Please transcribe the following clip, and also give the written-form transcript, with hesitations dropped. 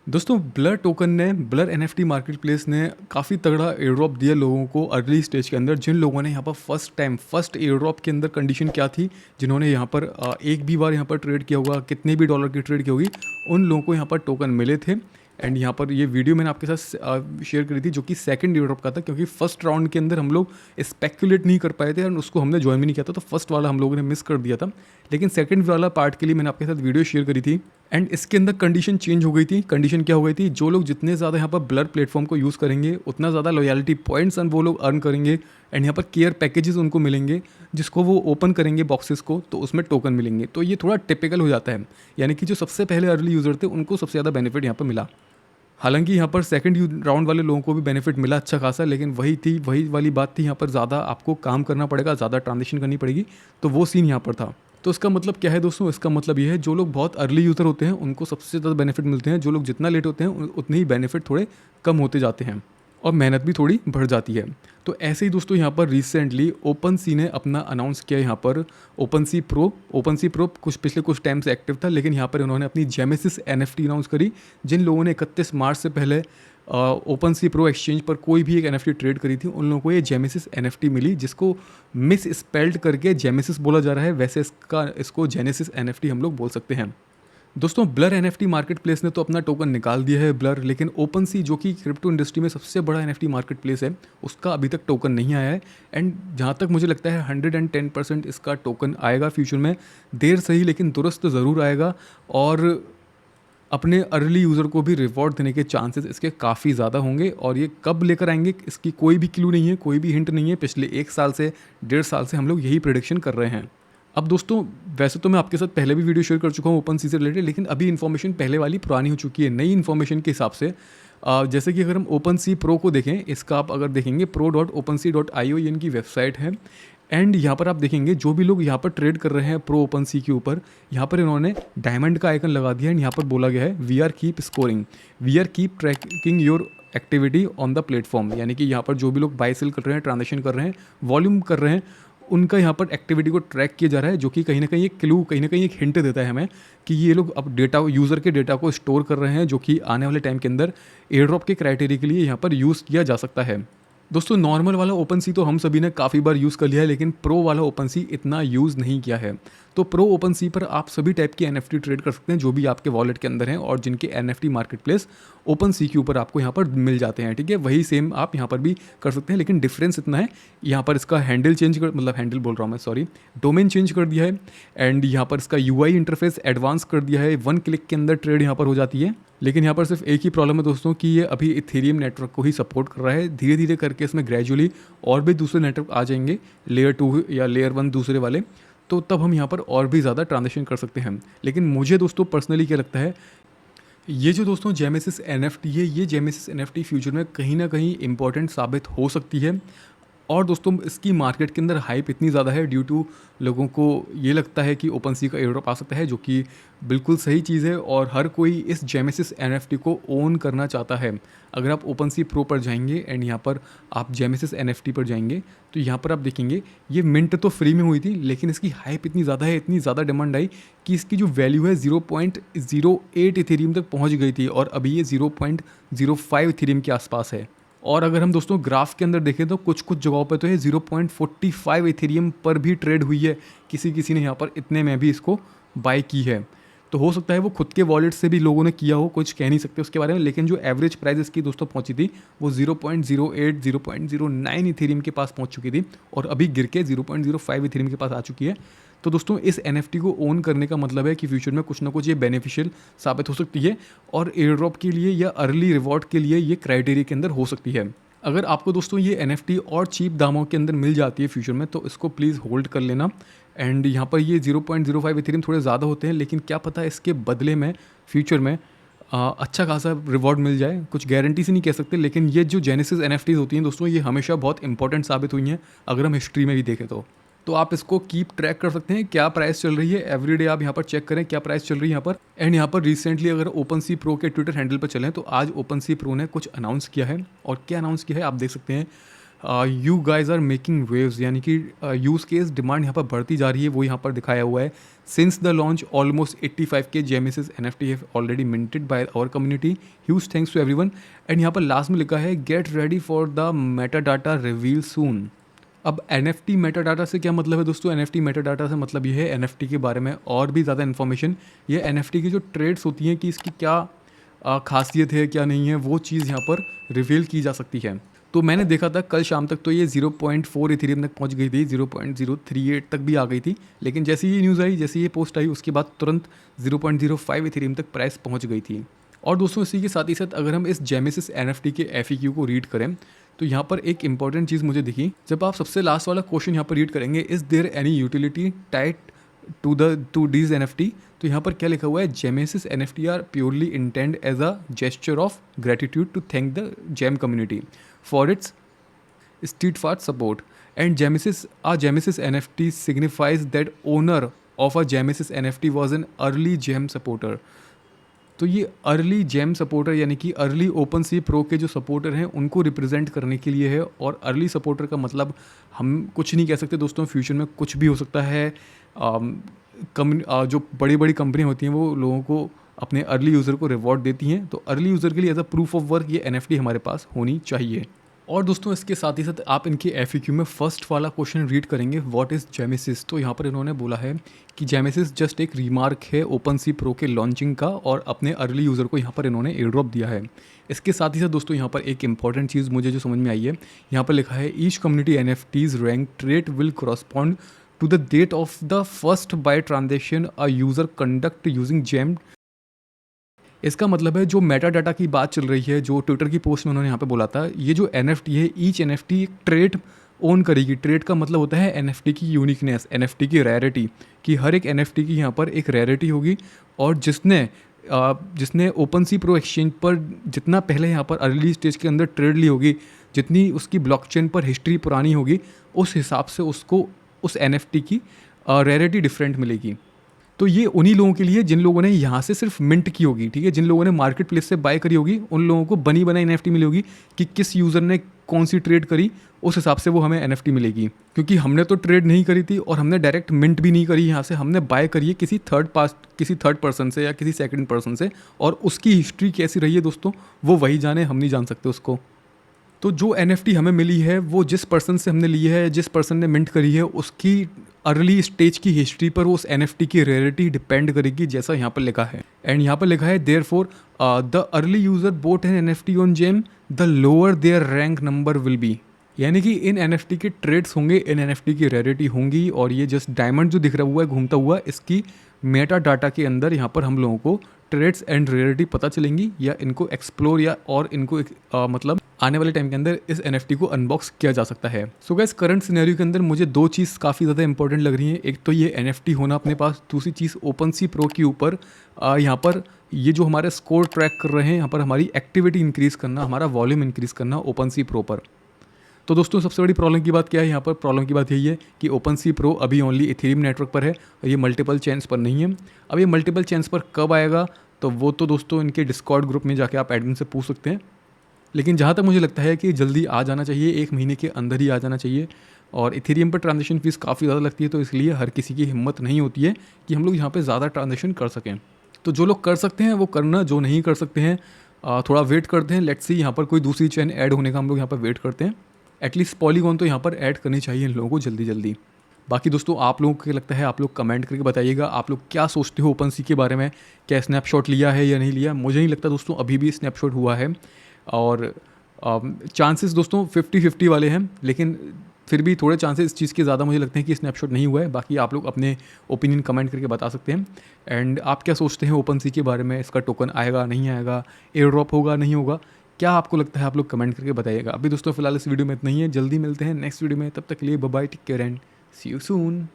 दोस्तों blur token ने blur NFT market place ने काफ़ी तगड़ा एयर ड्रॉप दिया लोगों को अर्ली स्टेज के अंदर। जिन लोगों ने यहाँ पर फर्स्ट एयर ड्रॉप के अंदर कंडीशन क्या थी, जिन्होंने यहाँ पर एक भी बार यहाँ पर ट्रेड किया होगा, कितने भी डॉलर की ट्रेड की होगी, उन लोगों को यहाँ पर टोकन मिले थे। एंड यहाँ पर ये वीडियो मैंने आपके साथ शेयर करी थी जो कि सेकंड एयर ड्रॉप का था, क्योंकि फर्स्ट राउंड के अंदर हम लोग स्पेकुलेट नहीं कर पाए थे और उसको हमने ज्वाइन भी नहीं किया था, तो फर्स्ट वाला हम लोगों ने मिस कर दिया था। लेकिन सेकंड वाला पार्ट के लिए मैंने आपके साथ वीडियो शेयर करी थी। एंड इसके अंदर कंडीशन चेंज हो गई थी। कंडीशन क्या हो गई थी, जो लोग जितने ज़्यादा यहाँ पर ब्लर प्लेटफॉर्म को यूज़ करेंगे उतना ज़्यादा लॉयल्टी पॉइंट्स वो लोग अर्न करेंगे। एंड यहाँ पर केयर पैकेजेस उनको मिलेंगे, जिसको वो ओपन करेंगे बॉक्सेस को तो उसमें टोकन मिलेंगे। तो ये थोड़ा टिपिकल हो जाता है, यानी कि जो सबसे पहले अर्ली यूज़र थे उनको सबसे ज़्यादा बेनिफिट यहाँ पर मिला। हालांकि यहाँ पर सेकंड राउंड वाले लोगों को भी बेनिफिट मिला अच्छा खासा, लेकिन वही वाली बात थी, यहाँ पर ज़्यादा आपको काम करना पड़ेगा, ज़्यादा ट्रांजेक्शन करनी पड़ेगी। तो वो सीन यहाँ पर था। तो इसका मतलब क्या है दोस्तों, इसका मतलब ये है जो लोग बहुत अर्ली यूज़र होते हैं उनको सबसे ज़्यादा बेनिफिट मिलते हैं। जो लोग जितना लेट होते हैं उतने ही बेनिफिट थोड़े कम होते जाते हैं और मेहनत भी थोड़ी बढ़ जाती है। तो ऐसे ही दोस्तों यहाँ पर रिसेंटली ओपन सी ने अपना अनाउंस किया यहाँ पर ओपन सी प्रो पिछले कुछ टाइम से एक्टिव था, लेकिन यहाँ पर उन्होंने अपनी जेमेसिस एनएफटी अनाउंस करी। जिन लोगों ने 31 मार्च से पहले ओपन सी प्रो एक्सचेंज पर कोई भी एक एनएफटी ट्रेड करी थी, उन लोगों को ये जेमेसिस एनएफटी मिली, जिसको मिस स्पेल्ड करके जेमेसिस बोला जा रहा है। वैसे इसको जेनेसिस एनएफटी हम लोग बोल सकते हैं। दोस्तों ब्लर एनएफटी मार्केट प्लेस ने तो अपना टोकन निकाल दिया है ब्लर, लेकिन ओपन सी जो कि क्रिप्टो इंडस्ट्री में सबसे बड़ा एनएफटी मार्केट प्लेस है, उसका अभी तक टोकन नहीं आया है। एंड जहाँ तक मुझे लगता है 110% इसका टोकन आएगा फ्यूचर में, देर सही लेकिन दुरुस्त ज़रूर आएगा। और अपने अर्ली यूज़र को भी रिवॉर्ड देने के चांसेस इसके काफ़ी ज़्यादा होंगे। और ये कब लेकर आएंगे इसकी कोई भी क्लू नहीं है, कोई भी हिंट नहीं है। पिछले 1 साल से 1.5 साल से हम लोग यही प्रेडिक्शन कर रहे हैं। अब दोस्तों वैसे तो मैं आपके साथ पहले भी वीडियो शेयर कर चुका हूँ ओपन सी से रिलेटेड, लेकिन अभी इन्फॉर्मेशन पहले वाली पुरानी हो चुकी है। नई इन्फॉर्मेशन के हिसाब से जैसे कि अगर हम ओपन सी प्रो को देखें, इसका आप अगर देखेंगे pro.opensea.io ये इनकी वेबसाइट है। एंड यहाँ पर आप देखेंगे जो भी लोग यहाँ पर ट्रेड कर रहे हैं प्रो ओपन सी के ऊपर, यहाँ पर इन्होंने डायमंड का आइकन लगा दिया है। यहाँ पर बोला गया है we are keep scoring, we are keep tracking your activity on the platform. यानी कि यहाँ पर जो भी लोग बाय सेल कर रहे हैं, ट्रांजेक्शन कर रहे हैं, वॉल्यूम कर रहे हैं, उनका यहाँ पर एक्टिविटी को ट्रैक किया जा रहा है, जो कि कहीं ना कहीं एक क्लू, कहीं ना कहीं एक हिंट देता है हमें कि ये लोग अब डेटा, यूज़र के डेटा को स्टोर कर रहे हैं, जो कि आने वाले टाइम के अंदर एयर ड्रॉप के क्राइटेरिया के लिए यहाँ पर यूज़ किया जा सकता है। दोस्तों नॉर्मल वाला ओपन सी तो हम सभी ने काफ़ी बार यूज़ कर लिया है, लेकिन प्रो वाला ओपन सी इतना यूज़ नहीं किया है। तो प्रो ओपन सी पर आप सभी टाइप के एनएफटी ट्रेड कर सकते हैं जो भी आपके वॉलेट के अंदर हैं और जिनके एनएफटी मार्केट प्लेस ओपन सी के ऊपर आपको यहाँ पर मिल जाते हैं। ठीक है, वही सेम आप यहाँ पर भी कर सकते हैं, लेकिन डिफरेंस इतना है, यहाँ पर इसका हैंडल चेंज कर, मतलब हैंडल बोल रहा हूँ मैं, सॉरी, डोमेन चेंज कर दिया है। एंड यहाँ पर इसका यूआई इंटरफेस एडवांस कर दिया है, 1 क्लिक के अंदर ट्रेड यहाँ पर हो जाती है। लेकिन यहाँ पर सिर्फ एक ही प्रॉब्लम है दोस्तों कि ये अभी इथेरियम नेटवर्क को ही सपोर्ट कर रहा है। धीरे धीरे करके इसमें ग्रेजुअली और भी दूसरे नेटवर्क आ जाएंगे, लेयर 2 या लेयर 1 दूसरे वाले, तो तब हम यहाँ पर और भी ज़्यादा ट्रांजेक्शन कर सकते हैं। लेकिन मुझे दोस्तों पर्सनली क्या लगता है, ये जो दोस्तों जेमेसिस एनएफटी है, ये जेमेसिस एनएफटी फ्यूचर में कहीं ना कहीं इंपॉर्टेंट साबित हो सकती है। और दोस्तों इसकी मार्केट के अंदर हाइप इतनी ज़्यादा है ड्यू टू लोगों को ये लगता है कि ओपन सी का एयर ड्रॉप आ सकता है, जो कि बिल्कुल सही चीज़ है। और हर कोई इस जेमेसिस एनएफटी को ओन करना चाहता है। अगर आप ओपन सी प्रो पर जाएंगे एंड यहाँ पर आप जेमेसिस एनएफटी पर जाएंगे, तो यहाँ पर आप देखेंगे ये मिंट तो फ्री में हुई थी, लेकिन इसकी हाइप इतनी ज़्यादा है, इतनी ज़्यादा डिमांड आई कि इसकी जो वैल्यू है 0.08 इथेरियम तक पहुँच गई थी, और अभी ये 0.05 इथेरियम के आसपास है। और अगर हम दोस्तों ग्राफ के अंदर देखें तो कुछ कुछ जगहों पर तो ये 0.45 इथेरियम पर भी ट्रेड हुई है। किसी ने यहाँ पर इतने में भी इसको बाय की है। तो हो सकता है वो खुद के वॉलेट से भी लोगों ने किया हो, कुछ कह नहीं सकते उसके बारे में, लेकिन जो एवरेज प्राइस इसकी दोस्तों पहुंची थी वो 0.08 0.09 इथेरियम के पास पहुंच चुकी थी, और अभी गिर के 0.05 इथेरियम के पास आ चुकी है। तो दोस्तों इस एनएफटी को ओन करने का मतलब है कि फ्यूचर में कुछ ना कुछ ये बेनिफिशियल साबित हो सकती है, और एयर ड्रॉप के लिए या अर्ली रिवॉर्ड के लिए ये क्राइटेरिया के अंदर हो सकती है। अगर आपको दोस्तों ये एनएफटी और चीप दामों के अंदर मिल जाती है फ्यूचर में, तो इसको प्लीज़ होल्ड कर लेना। एंड यहाँ पर ये 0.05 इथेरियम थोड़े ज़्यादा होते हैं, लेकिन क्या पता इसके बदले में फ्यूचर में अच्छा खासा रिवॉर्ड मिल जाए। कुछ गारंटी से नहीं कह सकते, लेकिन ये जो जेनेसिस एनएफटीज होती हैं दोस्तों, ये हमेशा बहुत इंपॉर्टेंट साबित हुई हैं अगर हम हिस्ट्री में भी देखें तो आप इसको कीप ट्रैक कर सकते हैं, क्या प्राइस चल रही है एवरीडे। आप यहाँ पर चेक करें क्या प्राइस चल रही है यहाँ पर। एंड यहाँ पर रिसेंटली अगर ओपन सी प्रो के ट्विटर हैंडल पर चलें तो आज ओपन सी प्रो ने कुछ अनाउंस किया है, और क्या अनाउंस किया है आप देख सकते हैं। You guys are making waves, यानी कि यूज़ केस डिमांड यहाँ पर बढ़ती जा रही है, वो यहाँ पर दिखाया हुआ है। सिंस द लॉन्च ऑलमोस्ट 85 के Genesis NFT have already minted by our community, huge thanks to everyone. And यहाँ पर लास्ट में लिखा है get ready for the metadata reveal soon. अब NFT मेटा डाटा से क्या मतलब है दोस्तों? NFT मेटा डाटा से मतलब ये है NFT के बारे में और भी ज़्यादा इन्फॉर्मेशन, ये NFT की जो ट्रेड्स होती हैं कि इसकी क्या खासियत है क्या नहीं है, वो चीज़ यहाँ पर रिवील की जा सकती है। तो मैंने देखा था कल शाम तक तो ये 0.4 इथेरियम तक पहुँच गई थी, 0.038 तक भी आ गई थी, लेकिन जैसे ये न्यूज़ आई, जैसे ये पोस्ट आई, उसके बाद तुरंत 0.05 इथेरियम तक प्राइस पहुँच गई थी। और दोस्तों इसी के साथ ही साथ अगर हम इस जेमिसिस NFT के FAQ को रीड करें तो यहाँ पर एक इंपॉर्टेंट चीज़ मुझे दिखी। जब आप सबसे लास्ट वाला क्वेश्चन यहाँ पर रीड करेंगे, is there any utility tied to these NFT, तो यहाँ पर क्या लिखा हुआ है? Gemesis NFT are purely intend as a gesture of gratitude to thank the Gem community for its steadfast support, and Genesis NFT signifies that owner of a Genesis NFT was an early gem supporter। तो ये early GeM supporter यानी कि early open सी pro के जो supporter हैं उनको represent करने के लिए है। और अर्ली सपोर्टर का मतलब हम कुछ नहीं कह सकते दोस्तों, फ्यूचर में कुछ भी हो सकता है। जो बड़ी बड़ी कंपनियाँ होती हैं वो लोगों को अपने अर्ली यूज़र को रिवॉर्ड देती हैं, तो अर्ली यूज़र के लिए as a proof of work ये NFT हमारे पास होनी चाहिए। और दोस्तों इसके साथ ही साथ आप इनके FAQ में फर्स्ट वाला क्वेश्चन रीड करेंगे, व्हाट इज़ जेमिसिस। तो यहाँ पर इन्होंने बोला है कि जेमिसिस जस्ट एक रिमार्क है ओपन सी प्रो के लॉन्चिंग का, और अपने अर्ली यूज़र को यहाँ पर इन्होंने एयर ड्रॉप दिया है। इसके साथ ही साथ दोस्तों यहाँ पर एक इंपॉर्टेंट चीज़ मुझे जो समझ में आई है, यहाँ पर लिखा है each community NFTs rank trait will correspond to the date of the first buy transaction a user conduct using Gem. इसका मतलब है जो मेटा डाटा की बात चल रही है, जो ट्विटर की पोस्ट में उन्होंने यहाँ पे बोला था, ये जो NFT है, ईच NFT एक ट्रेड ओन करेगी। ट्रेड का मतलब होता है NFT की यूनिकनेस, NFT की रैरिटी, कि हर एक NFT की यहाँ पर एक रैरिटी होगी। और जिसने ओपन सी प्रो एक्सचेंज पर जितना पहले यहाँ पर अर्ली स्टेज के अंदर ट्रेड ली होगी, जितनी उसकी ब्लॉकचेन पर हिस्ट्री पुरानी होगी, उस हिसाब से उसको उस NFT की रैरिटी डिफरेंट मिलेगी। तो ये उन्हीं लोगों के लिए जिन लोगों ने यहाँ से सिर्फ मिंट की होगी, ठीक है, जिन लोगों ने मार्केट प्लेस से बाय करी होगी, उन लोगों को बनी बनाई NFT मिली होगी कि किस यूज़र ने कौन सी ट्रेड करी, उस हिसाब से वो हमें NFT मिलेगी। क्योंकि हमने तो ट्रेड नहीं करी थी और हमने डायरेक्ट मिंट भी नहीं करी यहाँ से, हमने बाय करी है किसी थर्ड पर्सन से या किसी सेकंड पर्सन से, और उसकी हिस्ट्री कैसी रही है दोस्तों वो वही जाने, हम नहीं जान सकते उसको। तो जो NFT हमें मिली है वो जिस पर्सन से हमने ली है, जिस पर्सन ने मिंट करी है, उसकी अर्ली स्टेज की हिस्ट्री पर वो उस NFT की रेयरिटी डिपेंड करेगी, जैसा यहाँ पर लिखा है। एंड यहाँ पर लिखा है therefore the early user bought an NFT on Gem the lower their rank number will be. यानी कि इन NFT के ट्रेड्स होंगे, इन NFT की रेयरिटी होंगी, और ये जस्ट डायमंड जो दिख रहा हुआ है घूमता हुआ, इसकी मेटा डाटा के अंदर यहाँ पर हम लोगों को ट्रेड्स एंड रेयरिटी पता चलेंगी, या इनको एक्सप्लोर या और इनको मतलब आने वाले टाइम के अंदर इस NFT को अनबॉक्स किया जा सकता है। सो गाइस करंट सिनेरियो के अंदर मुझे दो चीज़ काफ़ी ज़्यादा इंपॉर्टेंट लग रही हैं। एक तो ये NFT होना अपने पास, दूसरी चीज़ ओपन सी प्रो के ऊपर यहाँ पर ये जो हमारे स्कोर ट्रैक कर रहे हैं, यहाँ पर हमारी एक्टिविटी इंक्रीज़ करना, हमारा वॉल्यूम इंक्रीज़ करना ओपन सी प्रो पर। तो दोस्तों सबसे बड़ी प्रॉब्लम की बात क्या है यहाँ पर? प्रॉब्लम की बात यही है कि ओपन सी प्रो अभी ओनली इथेरियम नेटवर्क पर है और ये मल्टीपल चेन्स पर नहीं है। अब ये मल्टीपल चेन्स पर कब आएगा तो वो तो दोस्तों इनके डिस्कॉर्ड ग्रुप में जाके आप एडमिन से पूछ सकते हैं। लेकिन जहाँ तक मुझे लगता है कि जल्दी आ जाना चाहिए, 1 महीने के अंदर ही आ जाना चाहिए। और इथेरियम पर ट्रांजेक्शन फीस काफ़ी ज़्यादा लगती है, तो इसलिए हर किसी की हिम्मत नहीं होती है कि हम लोग यहाँ पर ज़्यादा ट्रांजेक्शन कर सकें। तो जो लोग कर सकते हैं वो करना, जो नहीं कर सकते हैं थोड़ा वेट करते हैं। लेट्स सी यहाँ पर कोई दूसरी चेन ऐड होने का हम लोग यहाँ पर वेट करते हैं। एटलीस्ट पॉलीगॉन तो यहाँ पर ऐड करनी चाहिए इन लोगों को जल्दी जल्दी। बाकी दोस्तों आप लोगों को क्या लगता है, आप लोग कमेंट करके बताइएगा, आप लोग क्या सोचते हो ओपन सी के बारे में, क्या स्नैपशॉट लिया है या नहीं लिया। मुझे नहीं लगता दोस्तों अभी भी स्नैपशॉट हुआ है, और चांसेस दोस्तों 50-50 वाले हैं, लेकिन फिर भी थोड़े चांसेस इस चीज़ के ज़्यादा मुझे लगते हैं कि स्नैपशॉट नहीं हुआ है। बाकी आप लोग अपने ओपिनियन कमेंट करके बता सकते हैं। एंड आप क्या सोचते हैं ओपन सी के बारे में, इसका टोकन आएगा नहीं आएगा, एयर ड्रॉप होगा नहीं होगा, क्या आपको लगता है, आप लोग कमेंट करके बताइएगा। अभी दोस्तों फिलहाल इस वीडियो में इतना ही है, जल्दी मिलते हैं नेक्स्ट वीडियो में, तब तक के लिए bye bye, take care and see you soon.